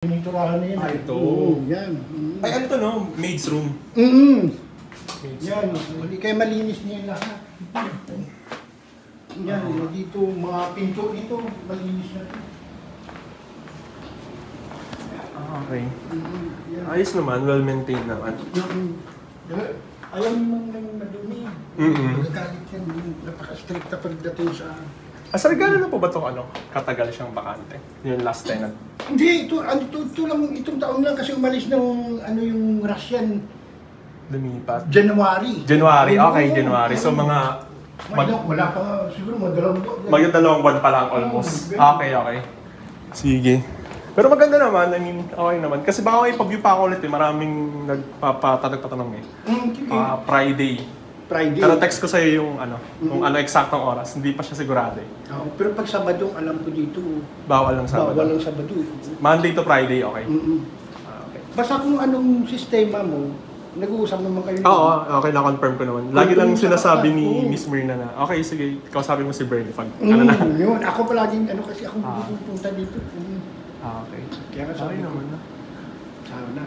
Piniturahan na yan. Ito. Yan. Ay, ano to, no? Maid's room. Maid's Yan. room. Hindi kayo malinis niya lahat. Yan. Dito, mga pinto dito, malinis na. Okay. Yan. Ayos naman, well-maintained naman. Ayaw naman nang madumi. Magagalit yan. Napaka-strict na pagdating sa... Sir, gano'n na po ba itong katagal siyang bakante? Yung last tenant? Hindi, ito lang, itong taon lang kasi umalis ng yung Russian Lumipat? January. January, okay, January. So mga... Wala pa, siguro dalawang buwan. Magdadalawang buwan pa lang almost. Okay, okay. Sige. Pero maganda naman, I mean, okay naman. Kasi baka may pag-view pa ako ulit maraming nagpapatanong eh. Friday. Pero text ko sa'yo yung kung ano eksaktong oras. Hindi pa siya sigurado eh. Pero pag Sabado, alam ko dito, bawal lang Sabado. bawal lang Sabado. Monday to Friday, okay. Okay. Basta kung anong sistema mo, nag-uusap naman kayo. Oo, okay, na-confirm ko naman. Lagi lang sinasabi ni Miss Myrna na, okay, sige, kausapin mo si Bernie pag na. Yun, ako palaging kasi akong pupunta dito. Okay. Kaya nga sabi ko, naman na.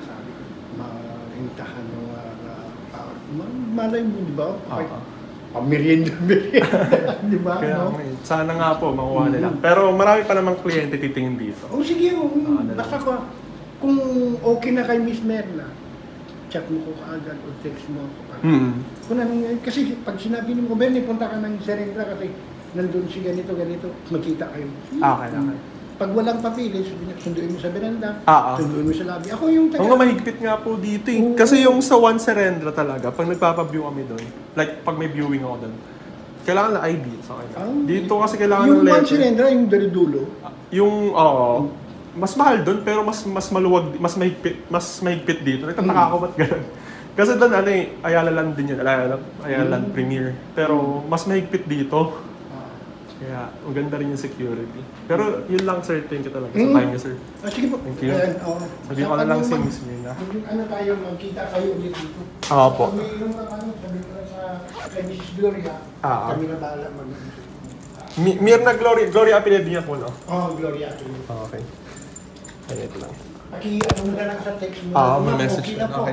sabi ko, marintahan ng malay mo, di ba? Merienda, di ba? Kaya sana nga po, makuha nila. Pero marami pa namang kliyente titingin dito. Sige, basta kung okay na kay Miss Merna, chat mo ko kaagad o text mo ako para. Kung kasi pag sinabi ni mo, Bernie, punta ka ng Serendra kasi nandun si ganito, magkita kayo. Okay. Pag walang papilis, sunduin mo sa beranda, sunduin mo sa lobby. Ako yung taga... mahigpit nga po dito eh. Kasi yung sa One Serendra talaga, pag nagpapa-view kami doon, like pag may viewing ako doon, kailangan na ID sa kanya. Dito kasi kailangan ng letter. Yung One Serendra, yung dari dulo? Yung, mas mahal doon, pero mas maluwag, mas mahigpit dito. Nagtataka ako ba't gano'n. Kasi doon, Ayala Land din yun, Ayala Land Premier. Pero mas mahigpit dito. Kaya, maganda rin yung security. Pero yun lang sir, thank you talaga sa time niyo sir. Sige po. Thank you. Sabihin ko na lang si Miss Myrna. Tayo, magkita kayo ulit dito. Oo po. Mayroon na sabi ko na sa Mrs. Gloria, kami na bahala Myrna Gloria apelido niya po, no? Gloria apelido. Okay. Ayun lang. Paki-ano mo na lang sa text mo. May message na. Okay.